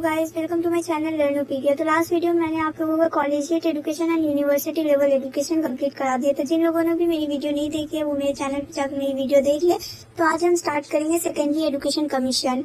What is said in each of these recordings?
Guys, welcome to my channel Learnopedia. तो last video में मैंने आप लोगों का collegiate education and university level education complete करा दिया। तो जिन लोगों ने भी मेरी वीडियो नहीं देखी है वो मेरे चैनल पर जाकर मेरी वीडियो देख ले। तो आज हम स्टार्ट करेंगे सेकेंडरी एजुकेशन कमीशन।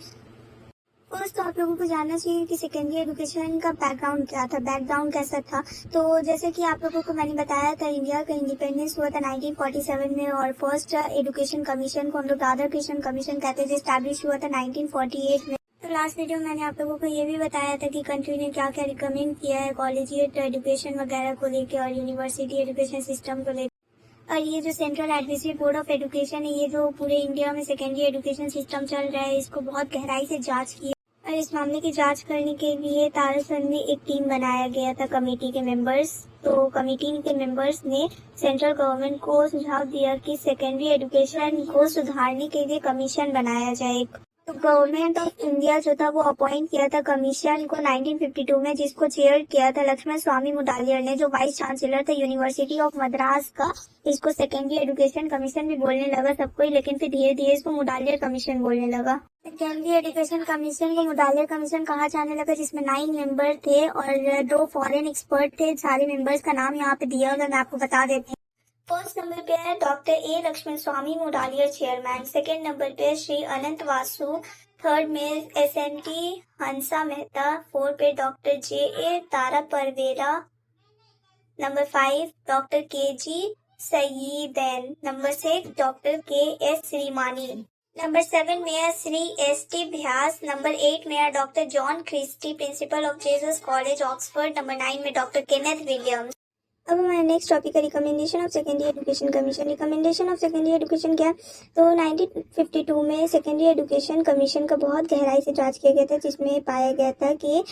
फर्स्ट तो आप लोगों को जानना चाहिए कि सेकेंडरी एजुकेशन का बैकग्राउंड क्या था, बैकग्राउंड कैसा था। तो जैसे कि आप लोगों को मैंने बताया था, इंडिया का इंडिपेंडेंस हुआ था 1947 में और फर्स्ट एजुकेशन कमीशन को हम लोग राधा कृष्ण कमीशन कहते थे, स्टैब्लिश हुआ था 1948 में। तो लास्ट वीडियो में मैंने आप लोगों को ये भी बताया था कि कंट्री ने क्या क्या रिकमेंड किया है कॉलेजिएट एजुकेशन वगैरह को लेके और यूनिवर्सिटी एजुकेशन सिस्टम को लेकर। और ये जो central advisory board of education है, ये जो पूरे इंडिया में सेकेंडरी एजुकेशन सिस्टम चल रहा है, इसको बहुत गहराई से जांच की और इस मामले की जांच करने के लिए तारासन में एक टीम बनाया गया था कमेटी के मेंबर्स। तो कमेटी के मेंबर्स ने सेंट्रल गवर्नमेंट को सुझाव दिया कि सेकेंडरी एजुकेशन को सुधारने के लिए कमीशन बनाया जाए। तो गवर्नमेंट ऑफ इंडिया जो था वो अपॉइंट किया था कमीशन को 1952 में, जिसको चेयर किया था लक्ष्मण स्वामी मुडालियर ने, जो वाइस चांसलर था यूनिवर्सिटी ऑफ मद्रास का। इसको सेकेंडरी एजुकेशन कमीशन भी बोलने लगा सबको ही, लेकिन फिर धीरे धीरे इसको मुडालियर कमीशन बोलने लगा। सेकेंडरी एजुकेशन कमीशन को मुडालियर कमीशन कहा जाने लगा, जिसमें 9 मेंबर थे और 2 फॉरेन एक्सपर्ट थे। सारे मेंबर्स का नाम यहाँ पे दिया हुआ, मैं आपको बता देती हूँ। फर्स्ट नंबर पे है doctor A Lakshmana Swami Mudaliar chairman, second number पे श्री अनंत वासु, थर्ड में एसएनटी हंसा मेहता, फोर्थ पे doctor J A Tara Parvera, number 5 doctor K G Saiyidain, number 6 doctor K S Shrimani, number 7 में है Shri S T Vyas, number 8 में है doctor John Christie, principal of Jesus College Oxford, number 9 में doctor Kenneth Williams. अब हमारा नेक्स्ट टॉपिक है recommendation of secondary education commission. Recommendation of secondary education क्या है? तो 1952 में सेकेंडरी एजुकेशन कमीशन का बहुत गहराई से जांच किया गया था, जिसमें पाया गया था कि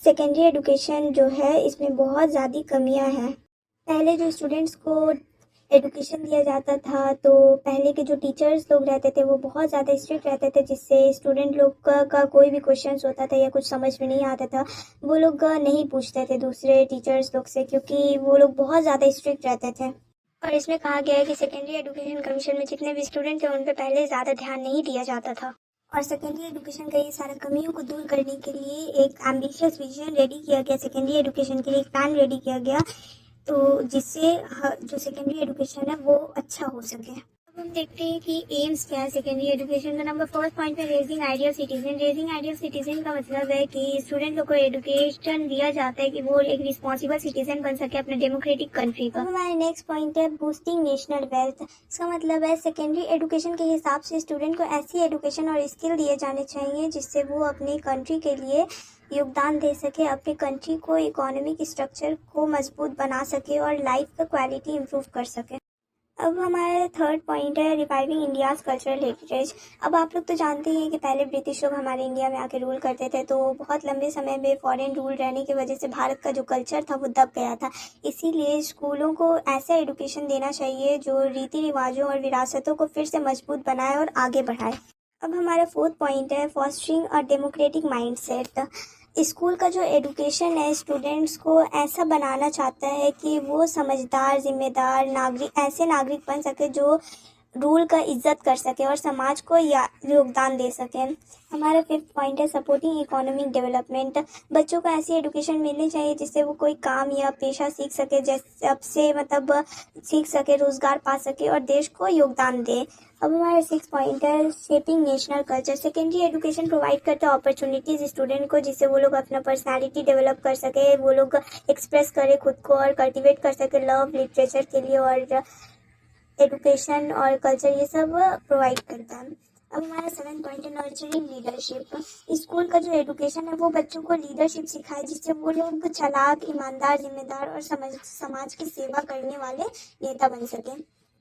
सेकेंडरी एजुकेशन जो है इसमें बहुत ज़्यादा कमियां हैं। पहले जो स्टूडेंट्स को एजुकेशन दिया जाता था, तो पहले के जो टीचर्स लोग रहते थे वो बहुत ज़्यादा स्ट्रिक्ट रहते थे, जिससे स्टूडेंट लोग का कोई भी क्वेश्चन होता था या कुछ समझ में नहीं आता था, वो लोग नहीं पूछते थे दूसरे टीचर्स लोग से, क्योंकि वो लोग बहुत ज़्यादा स्ट्रिक्ट रहते थे। और इसमें कहा गया है कि सेकेंडरी एजुकेशन कमीशन में जितने भी स्टूडेंट थे उन पर पहले ज़्यादा ध्यान नहीं दिया जाता था। और सेकेंडरी एजुकेशन का ये सारा कमियों को दूर करने के लिए एक एम्बिशियस विजन रेडी किया गया, सेकेंडरी एजुकेशन के लिए एक प्लान रेडी किया गया, तो जिससे जो सेकेंडरी एजुकेशन है वो अच्छा हो सके। अब हम देखते हैं कि एम्स क्या है सेकेंडरी एजुकेशन का। नंबर फर्स्ट पॉइंट पे raising ideal citizen. Raising ideal citizen का मतलब है कि स्टूडेंट लोग को एजुकेशन दिया जाता है कि वो एक रिस्पॉन्सिबल सिटीजन बन सके अपने डेमोक्रेटिक कंट्री का। हमारा नेक्स्ट पॉइंट है बूस्टिंग नेशनल वेल्थ। इसका मतलब है सेकेंडरी एजुकेशन के हिसाब से स्टूडेंट को ऐसी एजुकेशन और स्किल दिए जाने चाहिए जिससे वो अपनी कंट्री के लिए योगदान दे सके, अपनी कंट्री को इकोनॉमिक स्ट्रक्चर को मजबूत बना सके और लाइफ का क्वालिटी इम्प्रूव कर सके। अब हमारा थर्ड पॉइंट है रिवाइविंग इंडियाज कल्चरल हेरिटेज। अब आप लोग तो जानते हैं कि पहले ब्रिटिश लोग हमारे इंडिया में आके रूल करते थे, तो बहुत लंबे समय में फॉरेन रूल रहने की वजह से भारत का जो कल्चर था वो दब गया था। इसीलिए स्कूलों को ऐसा एजुकेशन देना चाहिए जो रीति रिवाजों और विरासतों को फिर से मजबूत बनाए और आगे बढ़ाए। अब हमारा फोर्थ पॉइंट है fostering a democratic mindset. School का जो एजुकेशन है स्टूडेंट्स को ऐसा बनाना चाहता है कि वो समझदार, जिम्मेदार नागरिक, ऐसे नागरिक बन सके जो रूल का इज्जत कर सके और समाज को योगदान दे सके। हमारा फिफ्थ पॉइंट है सपोर्टिंग इकोनॉमिक डेवलपमेंट। बच्चों को ऐसी एजुकेशन मिलनी चाहिए जिससे वो कोई काम या पेशा सीख सके, जैसे मतलब सीख सके, रोजगार पा सके और देश को योगदान दे। अब हमारा सिक्स पॉइंट है shaping national culture. Secondary education provide करता है अपॉर्चुनिटीज स्टूडेंट को, जिससे वो लोग अपना पर्सनालिटी डेवलप कर सके, वो लोग एक्सप्रेस करे खुद को और कल्टिवेट कर सके लव लिटरेचर के लिए, और एजुकेशन और कल्चर ये सब प्रोवाइड करता है। अब हमारा सेवन पॉइंट है नर्चरिंग लीडरशिप। स्कूल का जो एजुकेशन है वो बच्चों को लीडरशिप सिखाए, जिससे वो लोग चालाक, ईमानदार, जिम्मेदार और समाज की सेवा करने वाले नेता बन सके।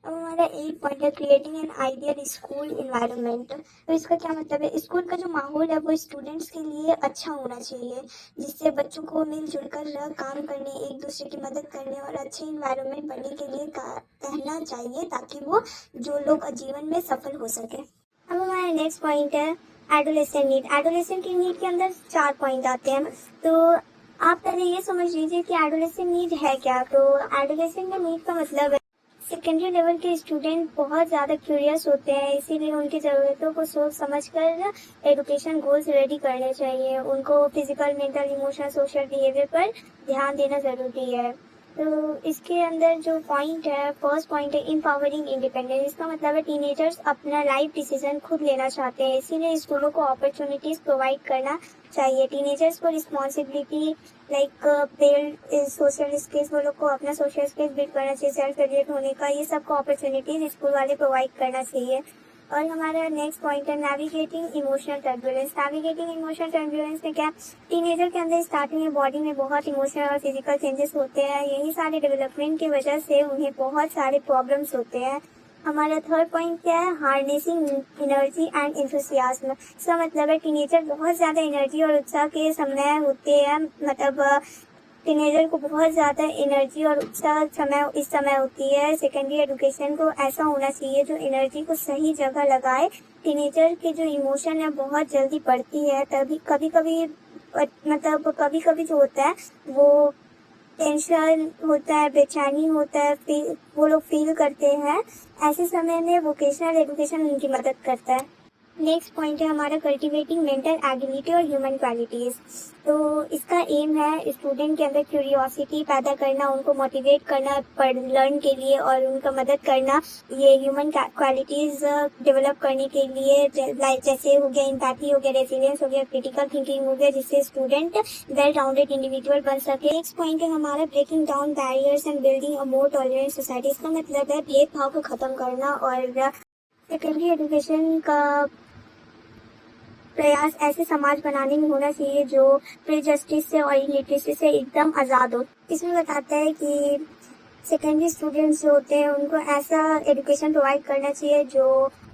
अब हमारा 8 पॉइंट है creating an ideal school environment. तो इसका क्या मतलब है? स्कूल का जो माहौल है वो स्टूडेंट्स के लिए अच्छा होना चाहिए, जिससे बच्चों को मिलजुल कर काम करने, एक दूसरे की मदद करने और अच्छे इन्वायरमेंट बनने के लिए कहना चाहिए, ताकि वो जो लोग जीवन में सफल हो सके। अब हमारा नेक्स्ट पॉइंट है एडोलेसेंट नीड। एडोलेसेंट की नीड के अंदर 4 पॉइंट आते हैं, तो आप पहले ये समझ लीजिए कि एडोलेसेंट नीड है क्या। तो एडोलेसेंट नीड का मतलब है सेकेंडरी लेवल के स्टूडेंट बहुत ज़्यादा क्यूरियस होते हैं, इसीलिए उनकी ज़रूरतों को सोच समझकर एजुकेशन गोल्स रेडी करने चाहिए। उनको physical, mental, emotional, social behaviour पर ध्यान देना ज़रूरी है। तो इसके अंदर जो पॉइंट है, फर्स्ट पॉइंट है एम्पावरिंग इंडिपेंडेंस। इसका मतलब है टीनेजर्स अपना लाइफ डिसीजन खुद लेना चाहते हैं, इसीलिए स्कूलों को अपॉर्चुनिटीज प्रोवाइड करना चाहिए। टीनेजर्स को responsibility like build social skills, वो लोग को अपना सोशल स्किल्स बिल्ड करना चाहिए, सेल्फ रेगुलेट होने का, ये सबको अपॉर्चुनिटीज स्कूल वाले प्रोवाइड करना चाहिए। और हमारा नेक्स्ट पॉइंट है navigating emotional turbulence. Navigating emotional turbulence में क्या, टीनेजर के अंदर स्टार्टिंग में बॉडी में बहुत इमोशनल और फिजिकल चेंजेस होते हैं। यही सारे डेवलपमेंट की वजह से उन्हें बहुत सारे प्रॉब्लम्स होते हैं। हमारा थर्ड पॉइंट क्या है, हार्नेसिंग एनर्जी एंड इंथुसियाज्म। इसका मतलब है टीनेजर बहुत ज़्यादा एनर्जी और उत्साह के समय होते हैं, मतलब टीनेजर को बहुत ज़्यादा एनर्जी और उत्साह इस समय होती है। सेकेंडरी एजुकेशन को ऐसा होना चाहिए जो एनर्जी को सही जगह लगाए। टीनेजर के जो इमोशन है बहुत जल्दी बढ़ती है, तभी कभी कभी जो होता है वो टेंशन होता है, बेचैनी होता है, वो लोग फील करते हैं। ऐसे समय में वोकेशनल एजुकेशन उनकी मदद करता है। नेक्स्ट पॉइंट है हमारा कल्टिवेटिंग मेंटल एबिलिटी और ह्यूमन क्वालिटीज। तो इसका एम है स्टूडेंट के अंदर क्यूरियोसिटी पैदा करना, उनको मोटिवेट करना लर्न के लिए और उनका मदद करना ये ह्यूमन क्वालिटीज डेवलप करने के लिए, जैसे हो गया एम्पैथी, हो गया रेसिलियंस, हो गया क्रिटिकल थिंकिंग, हो गया, जिससे स्टूडेंट वेल राउंडेड इंडिविजुअल बन सके। नेक्स्ट पॉइंट है हमारा breaking down barriers and building a more tolerant society. इसका मतलब है भेदभाव को खत्म करना और सेकेंडरी एजुकेशन का प्रयास ऐसे समाज बनाने में होना चाहिए जो प्रेजस्टिस से और इलिटरेसी से एकदम आज़ाद हो। इसमें बताता है कि सेकेंडरी स्टूडेंट्स जो होते हैं उनको ऐसा एजुकेशन प्रोवाइड करना चाहिए जो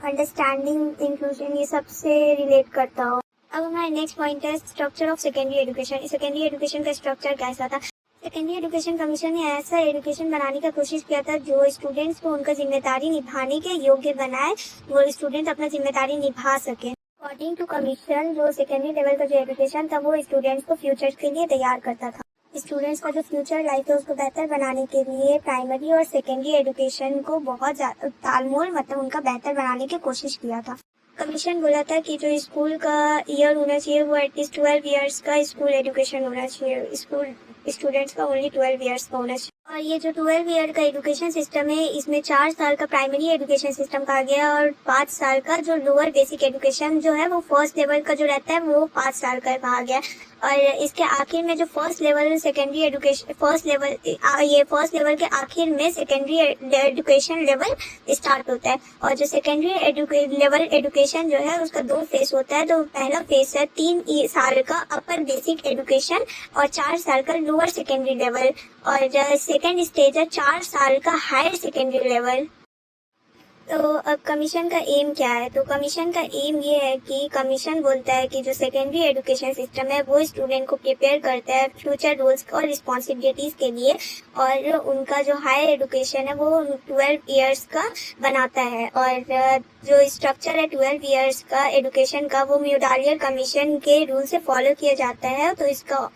अंडरस्टैंडिंग, इंक्लूजन, ये सब से रिलेट करता हो। अब हमारा नेक्स्ट पॉइंट है structure of secondary education. Secondary education का स्ट्रक्चर कैसा था? सेकेंडरी एजुकेशन कमीशन ने ऐसा एजुकेशन बनाने का कोशिश किया था जो स्टूडेंट्स को उनका जिम्मेदारी निभाने के योग्य बनाए, वो स्टूडेंट अपना जिम्मेदारी निभा सके। अकॉर्डिंग टू कमीशन जो सेकेंडरी लेवल का जो एजुकेशन था वो स्टूडेंट्स को फ्यूचर के लिए तैयार करता था। स्टूडेंट्स का जो फ्यूचर लाइफ है उसको बेहतर बनाने के लिए प्राइमरी और सेकेंडरी एजुकेशन को बहुत ज्यादा तालमेल, मतलब उनका बेहतर बनाने की कोशिश किया था। कमीशन बोला था कि जो स्कूल का ईयर होना चाहिए वो एटलीस्ट 12 इयर्स का स्कूल एजुकेशन होना चाहिए। स्कूल स्टूडेंट्स का ओनली 12 इयर्स का होना चाहिए। और ये जो 12 ईयर का एजुकेशन सिस्टम है इसमें 4 साल का प्राइमरी एजुकेशन सिस्टम कहा गया और 5 साल का जो लोअर बेसिक एजुकेशन जो है वो फर्स्ट लेवल का जो रहता है वो 5 साल का कहा गया। और इसके आखिर में जो first level secondary education, first level के आखिर में सेकेंडरी एजुकेशन लेवल स्टार्ट होता है। और जो सेकेंडरी लेवल एजुकेशन जो है उसका 2 फेज होता है। तो पहला फेज है 3 साल का अपर बेसिक एजुकेशन और 4 साल का लोअर सेकेंडरी लेवल, और सेकेंड स्टेज है 4 साल का हायर सेकेंडरी लेवल। तो अब कमीशन का एम क्या है? तो कमीशन का एम ये है कि कमीशन बोलता है कि जो सेकेंडरी एजुकेशन सिस्टम है वो स्टूडेंट को प्रिपेयर करता है फ्यूचर रोल्स और रिस्पॉन्सिबिलिटीज के लिए, और उनका जो हायर एजुकेशन है वो 12 इयर्स का बनाता है। और जो स्ट्रक्चर है 12 इयर्स का एजुकेशन का वो म्यूडालियर कमीशन के रूल से फॉलो किया जाता है। तो इसका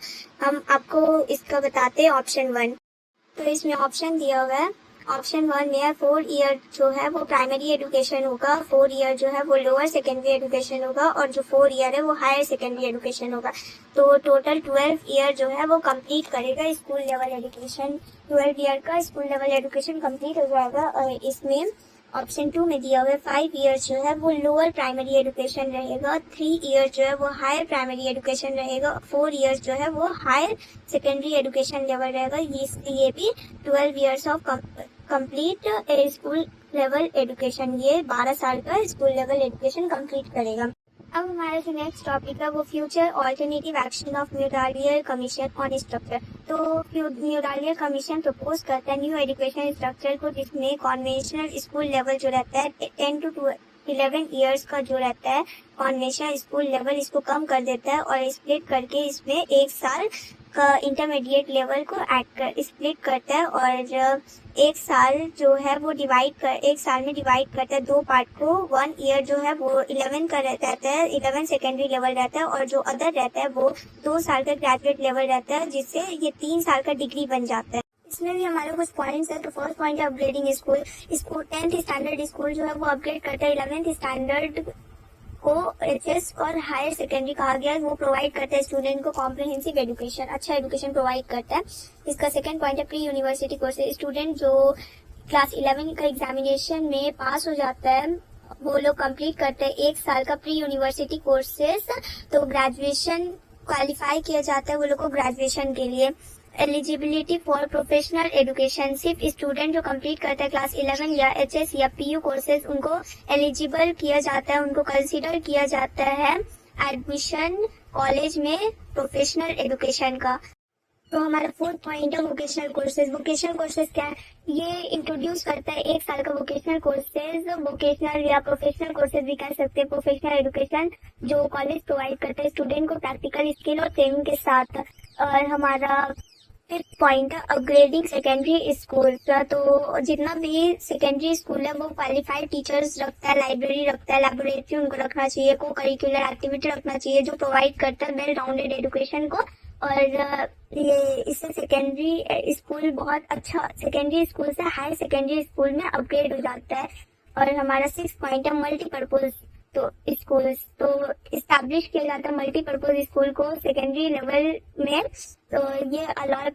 हम आपको इसका बताते हैं ऑप्शन 1। तो इसमें ऑप्शन दिया हुआ है, ऑप्शन 1 में है 4 ईयर जो है वो प्राइमरी एजुकेशन होगा, 4 ईयर जो है वो लोअर सेकेंडरी एजुकेशन होगा और जो 4 ईयर है वो हायर सेकेंडरी एजुकेशन होगा। तो टोटल 12 ईयर जो है वो कंप्लीट करेगा स्कूल लेवल एजुकेशन। 12 ईयर का स्कूल लेवल एजुकेशन कंप्लीट हो जाएगा। और इसमें ऑप्शन 2 में दिया हुआ है 5 ईयर्स जो है वो लोअर प्राइमरी एजुकेशन रहेगा, 3 ईयर जो है वो हायर प्राइमरी एजुकेशन रहेगा, 4 ईयर्स जो है वो हायर सेकेंडरी एजुकेशन लेवल रहेगा। ये भी 12 years of complete school level education, ये 12 साल का स्कूल लेवल एजुकेशन कंप्लीट करेगा। अब हमारा जो नेक्स्ट टॉपिक है वो future alternative action of Mudaliar commission on structure. तो म्यूडालियर कमीशन प्रपोज करता है न्यू एजुकेशन स्ट्रक्चर को, जिसमें कॉन्वेंशनल स्कूल लेवल जो रहता है 10 to 11 इयर्स का जो रहता है कॉन्वेंशनल स्कूल लेवल, इसको कम कर देता है और स्प्लिट करके इसमें 1 साल का इंटरमीडिएट लेवल को स्प्लिट करता है। और 1 साल जो है वो 1 साल में डिवाइड करता है 2 पार्ट को। 1 ईयर जो है वो 11 का रहता है, 11 सेकेंडरी लेवल रहता है, और जो अदर रहता है वो 2 साल का ग्रेजुएट लेवल रहता है, जिससे ये 3 साल का डिग्री बन जाता है। इसमें भी हमारे कुछ पॉइंट्स है। तो फर्स्ट पॉइंट है upgrading school. 10th standard school जो है वो अपग्रेड करता है 11th स्टैंडर्ड को एचएस और हायर सेकेंडरी कहा गया है। वो प्रोवाइड करता है स्टूडेंट को कॉम्प्रिहेंसिव एजुकेशन, अच्छा एजुकेशन प्रोवाइड करता है। इसका सेकंड पॉइंट है प्री यूनिवर्सिटी कोर्सेज। स्टूडेंट जो क्लास 11 का एग्जामिनेशन में पास हो जाता है वो लोग कंप्लीट करते हैं 1 साल का प्री यूनिवर्सिटी कोर्सेज, तो ग्रेजुएशन क्वालिफाई किया जाता है वो लोग को ग्रेजुएशन के लिए। एलिजिबिलिटी फॉर प्रोफेशनल एजुकेशन, सिर्फ स्टूडेंट जो कंप्लीट करता है क्लास 11 या एचएस या पीयू कोर्सेज उनको एलिजिबल किया जाता है, उनको कंसीडर किया जाता है एडमिशन कॉलेज में प्रोफेशनल एजुकेशन का। तो हमारा फोर्थ पॉइंट है वोकेशनल कोर्सेज। वोकेशनल कोर्सेज क्या है? ये इंट्रोड्यूस करता है 1 साल का वोकेशनल कोर्सेज, वोकेशनल या प्रोफेशनल कोर्सेज भी कह सकते हैं। प्रोफेशनल एजुकेशन जो कॉलेज प्रोवाइड करता है स्टूडेंट को प्रैक्टिकल स्किल और ट्रेनिंग के साथ। और हमारा फिफ्थ पॉइंट है अपग्रेडिंग सेकेंडरी स्कूल। तो जितना भी सेकेंडरी स्कूल है वो क्वालिफाइड टीचर्स रखता है, लाइब्रेरी रखता है, लेबोरेटरी उनको रखना चाहिए, को करिकुलर एक्टिविटी रखना चाहिए जो प्रोवाइड करता है वेल राउंडेड एजुकेशन को। और ये इससे सेकेंडरी स्कूल बहुत अच्छा, सेकेंडरी स्कूल से हायर सेकेंडरी स्कूल में अपग्रेड हो जाता है। और हमारा 6 पॉइंट है मल्टीपर्पज तो स्कूल्स। तो इस्टेब्लिश किया जाता है मल्टीपर्पज स्कूल को सेकेंडरी लेवल में। तो ये अलाउ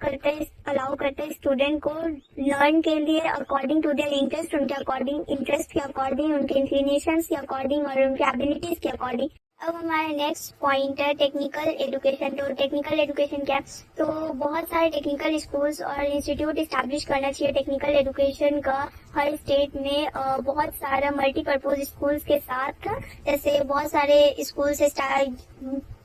करते हैं स्टूडेंट को लर्न के लिए अकॉर्डिंग टू देयर इंटरेस्ट, उनके अकॉर्डिंग, इंटरेस्ट के अकॉर्डिंग, उनके इंक्लिनेशंस के अकॉर्डिंग और उनके एबिलिटीज के अकॉर्डिंग। अब हमारा नेक्स्ट पॉइंट है टेक्निकल एजुकेशन। तो टेक्निकल एजुकेशन क्या है? तो बहुत सारे टेक्निकल स्कूल्स और इंस्टीट्यूट इस्टेब्लिश करना चाहिए टेक्निकल एजुकेशन का हर स्टेट में। बहुत सारा मल्टीपर्पज स्कूल्स के साथ, जैसे बहुत सारे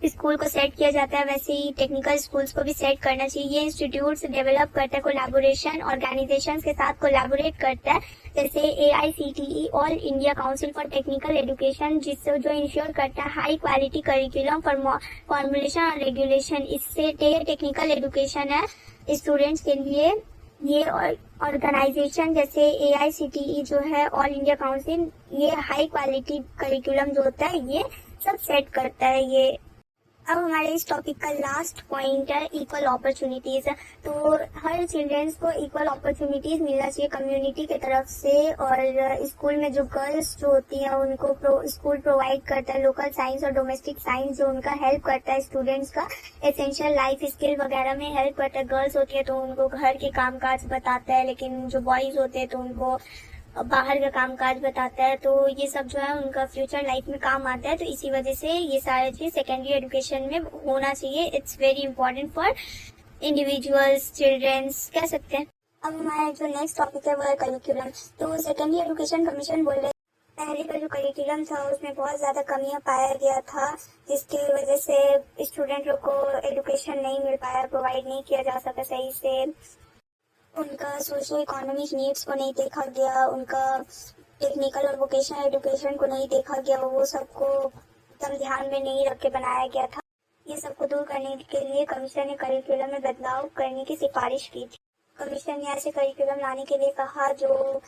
स्कूल को सेट किया जाता है वैसे ही टेक्निकल स्कूल्स को भी सेट करना चाहिए। ये इंस्टीट्यूट्स डेवलप करता है कोलैबोरेशन, ऑर्गेनाइजेशंस के साथ कोलैबोरेट करता है, जैसे AICTE all India council for technical education, जिससे जो इंश्योर करता है हाई क्वालिटी करिकुलम फॉर्मुलेशन और रेगुलेशन। इससे टेक्निकल एजुकेशन है स्टूडेंट्स के लिए। ये ऑर्गेनाइजेशन जैसे AICTE जो है ऑल इंडिया काउंसिल, ये हाई क्वालिटी करिकुलम जो होता है ये सब सेट करता है ये। अब हमारे इस टॉपिक का लास्ट पॉइंट है इक्वल अपॉर्चुनिटीज। तो हर चिल्ड्रंस को इक्वल अपॉर्चुनिटीज मिलना चाहिए कम्युनिटी की तरफ से। और स्कूल में जो गर्ल्स जो होती हैं उनको स्कूल प्रोवाइड करता है लोकल साइंस और डोमेस्टिक साइंस, जो उनका हेल्प करता है स्टूडेंट्स का एसेंशियल लाइफ स्किल वगैरह में हेल्प करता है। गर्ल्स होती है तो उनको घर के कामकाज बताता है, लेकिन जो बॉयज होते हैं तो उनको बाहर का कामकाज बताता है। तो ये सब जो है उनका फ्यूचर लाइफ में काम आता है। तो इसी वजह से ये सारी चीज सेकेंडरी एजुकेशन में होना चाहिए। It's very important for individuals, childrens कह सकते हैं। अब हमारा जो नेक्स्ट टॉपिक है वो है करिकुलम। तो सेकेंडरी एजुकेशन कमीशन बोल रहे पहले का जो करिकुलम था उसमें बहुत ज्यादा कमियां पाया गया था, जिसकी वजह से स्टूडेंट लोग को एजुकेशन नहीं मिल पाया, प्रोवाइड नहीं किया जा सका सही से। उनका सोशल इकोनॉमिक नीड्स को नहीं देखा गया, उनका टेक्निकल और वोकेशनल एजुकेशन को नहीं देखा गया, वो सबको एकदम ध्यान में नहीं रख के बनाया गया था। ये सबको दूर करने के लिए कमीशन ने करिकुलम में बदलाव करने की सिफारिश की थी। कमीशन ने ऐसे करिकुलम लाने के लिए कहा जो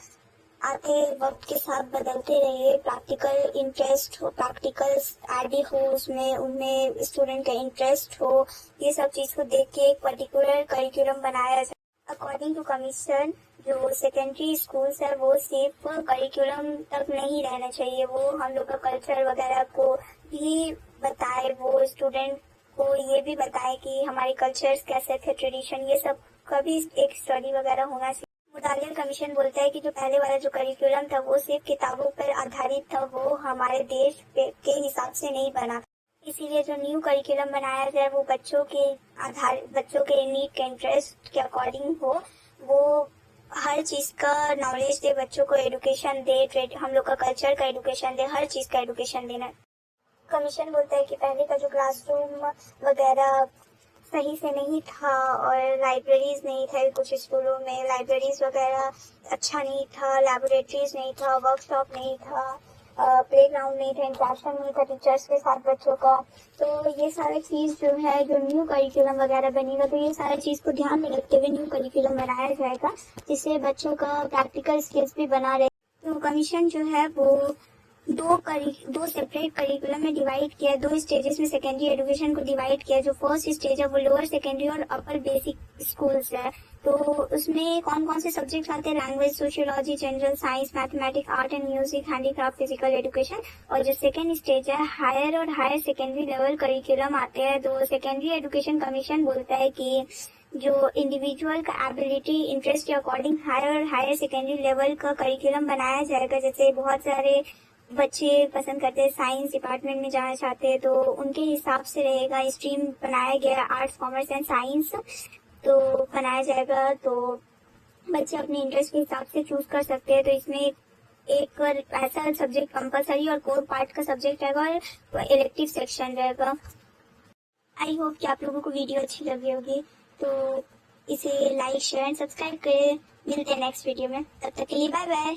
आते वक्त के साथ बदलते रहे, प्रैक्टिकल इंटरेस्ट हो, प्रैक्टिकल एडी हो उसमें, उनमें स्टूडेंट का इंटरेस्ट हो, ये सब चीज को देख के एक पर्टिकुलर करिकुलम बनाया जाए। अकॉर्डिंग टू कमीशन जो सेकेंडरी स्कूल्स है वो सिर्फ करिकुलम तक नहीं रहना चाहिए, वो हम लोग का कल्चर वगैरह को भी बताए, वो स्टूडेंट को ये भी बताए कि हमारे कल्चर्स कैसे थे, ट्रेडिशन, ये सब का भी एक स्टडी वगैरह होना चाहिए। मुतालिया कमीशन बोलता है कि जो पहले वाला जो करिकुलम था वो सिर्फ किताबों पर आधारित था, वो हमारे देश के हिसाब से नहीं बना। इसीलिए जो न्यू करिकुलम बनाया जाए वो बच्चों के नीड के इंटरेस्ट के अकॉर्डिंग हो, वो हर चीज का नॉलेज दे, बच्चों को एजुकेशन दे, हम लोग का कल्चर का एजुकेशन दे, हर चीज का एजुकेशन देना। कमीशन बोलता है कि पहले का जो क्लासरूम वगैरह सही से नहीं था और लाइब्रेरीज नहीं थे, कुछ स्कूलों में लाइब्रेरीज वगैरह अच्छा नहीं था, लैबोरेटरीज नहीं था, वर्कशॉप नहीं था, प्लेग्राउंड नहीं था, इंटरेक्शन नहीं था टीचर्स के साथ बच्चों का। तो ये सारी चीज जो है, जो न्यू करिकुलम वगैरह बनेगा तो ये सारी चीज को ध्यान में रखते हुए न्यू करिकुलम बनाया जाएगा, जिससे बच्चों का प्रैक्टिकल स्किल्स भी बना रहे। तो कमीशन जो है वो दो सेपरेट करिकुलम में डिवाइड किया है, 2 स्टेजेस में सेकेंडरी एजुकेशन को डिवाइड किया है। जो फर्स्ट स्टेज है वो लोअर सेकेंडरी और अपर बेसिक स्कूल्स है। तो उसमें कौन कौन से सब्जेक्ट आते हैं, language, sociology, general science, mathematics, art and music, handicraft, physical education. और जो सेकेंड स्टेज है हायर और हायर सेकेंडरी लेवल करिकुलम आते हैं। तो सेकेंडरी एजुकेशन कमीशन बोलता है कि जो इंडिविजुअल का एबिलिटी इंटरेस्ट के अकॉर्डिंग हायर और हायर सेकेंडरी लेवल का करिकुलम बनाया जाएगा। जैसे बहुत सारे बच्चे पसंद करते हैं साइंस डिपार्टमेंट में जाना चाहते हैं तो उनके हिसाब से रहेगा। स्ट्रीम बनाया गया आर्ट्स, कॉमर्स एंड साइंस तो बनाया जाएगा। तो बच्चे अपने इंटरेस्ट के हिसाब से चूज कर सकते हैं। तो इसमें एक ऐसा सब्जेक्ट कंपलसरी और कोर पार्ट का सब्जेक्ट रहेगा और इलेक्टिव सेक्शन रहेगा। आई होप कि आप लोगों को वीडियो अच्छी लगी होगी। तो इसे लाइक, शेयर एंड सब्सक्राइब करें। मिलते हैं नेक्स्ट वीडियो में, तब तक के लिए बाय बाय।